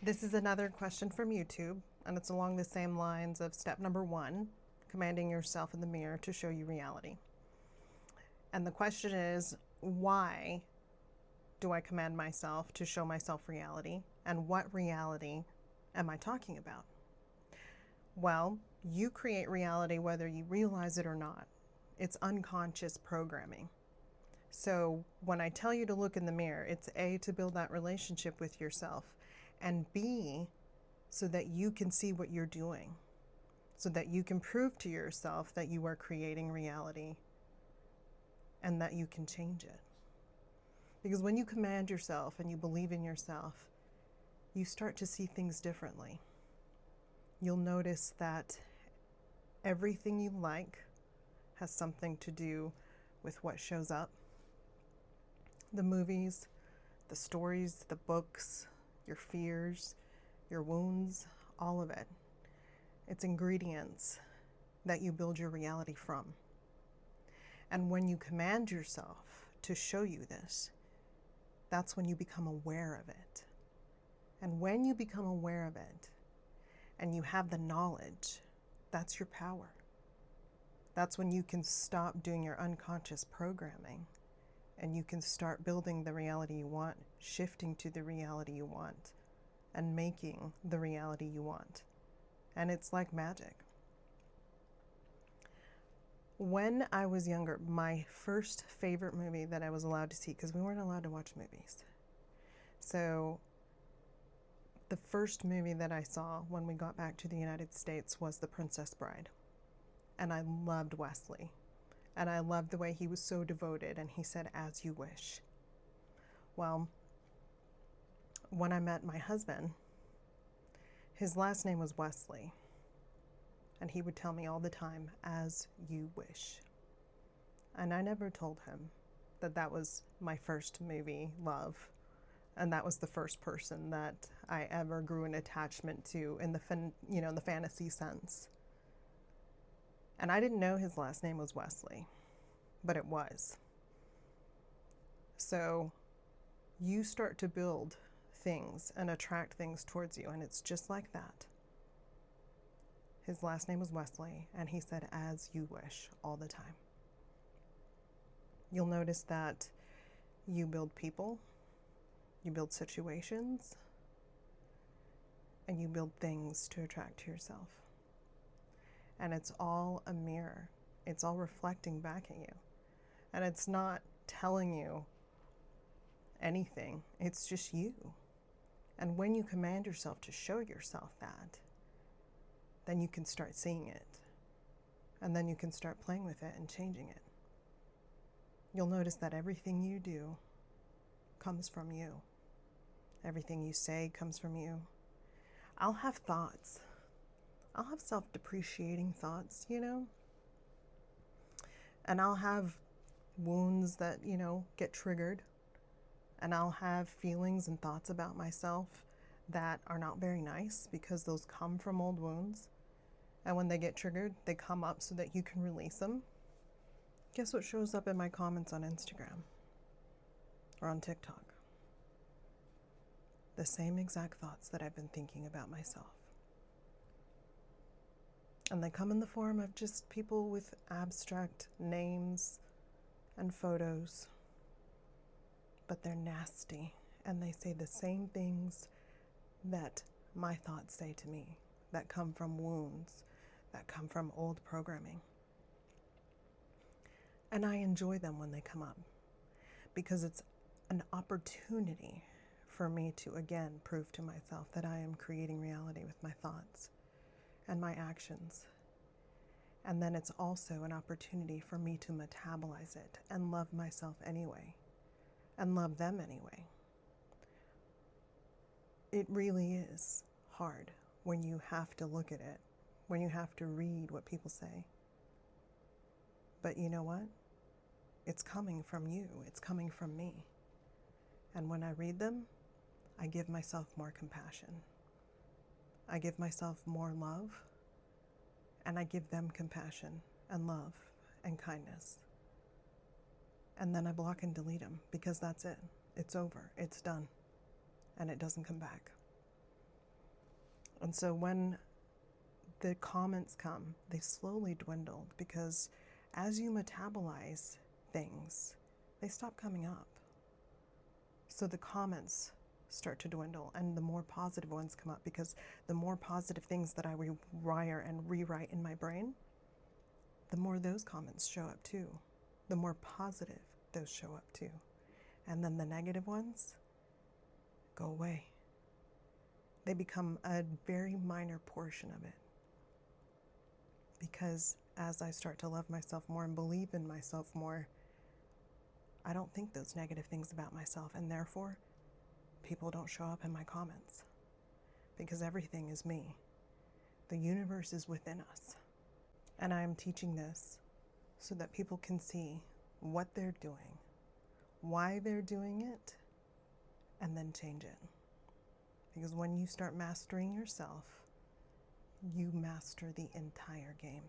This is another question from YouTube, and it's along the same lines of step number 1, commanding yourself in the mirror to show you reality. And the question is, why do I command myself to show myself reality? And what reality am I talking about? Well, you create reality whether you realize it or not. It's unconscious programming. So when I tell you to look in the mirror, it's A, to build that relationship with yourself, and B, so that you can see what you're doing, so that you can prove to yourself that you are creating reality and that you can change it. Because when you command yourself and you believe in yourself, you start to see things differently. You'll notice that everything you like has something to do with what shows up. The movies, the stories, the books, your fears, your wounds, all of it. It's ingredients that you build your reality from. And when you command yourself to show you this, that's when you become aware of it. And when you become aware of it and you have the knowledge, that's your power. That's when you can stop doing your unconscious programming and you can start building the reality you want, shifting to the reality you want, and making the reality you want. And it's like magic. When I was younger, my first favorite movie that I was allowed to see, because we weren't allowed to watch movies. So the first movie that I saw when we got back to the United States was The Princess Bride. And I loved Wesley. And I loved the way he was so devoted, and he said, "As you wish." Well, when I met my husband, his last name was Wesley. And he would tell me all the time, "As you wish." And I never told him that that was my first movie love. And that was the first person that I ever grew an attachment to in the fantasy sense. And I didn't know his last name was Wesley, but it was. So you start to build things and attract things towards you, and it's just like that. His last name was Wesley, and he said, "As you wish," all the time. You'll notice that you build people, you build situations, and you build things to attract to yourself. And it's all a mirror. It's all reflecting back at you. And it's not telling you anything. It's just you. And when you command yourself to show yourself that, then you can start seeing it. And then you can start playing with it and changing it. You'll notice that everything you do comes from you. Everything you say comes from you. I'll have thoughts. I'll have self-depreciating thoughts, and I'll have wounds that, get triggered, and I'll have feelings and thoughts about myself that are not very nice because those come from old wounds. And when they get triggered, they come up so that you can release them. Guess what shows up in my comments on Instagram or on TikTok? The same exact thoughts that I've been thinking about myself. And they come in the form of just people with abstract names and photos. But they're nasty, and they say the same things that my thoughts say to me, that come from wounds, that come from old programming. And I enjoy them when they come up, because it's an opportunity for me to again prove to myself that I am creating reality with my thoughts and my actions. And then it's also an opportunity for me to metabolize it and love myself anyway, and love them anyway. It really is hard when you have to look at it, when you have to read what people say. But you know what? It's coming from you. It's coming from me. And when I read them, I give myself more compassion. I give myself more love, and I give them compassion and love and kindness. And then I block and delete them, because that's it. It's over. It's done. And it doesn't come back. And so when the comments come, they slowly dwindled, because as you metabolize things, they stop coming up. So the comments start to dwindle, and the more positive ones come up, because the more positive things that I rewire and rewrite in my brain, the more those comments show up too. The more positive those show up too. And then the negative ones go away. They become a very minor portion of it. Because as I start to love myself more and believe in myself more, I don't think those negative things about myself, and therefore people don't show up in my comments, because everything is me. The universe is within us. And I am teaching this so that people can see what they're doing, why they're doing it, and then change it. Because when you start mastering yourself, you master the entire game.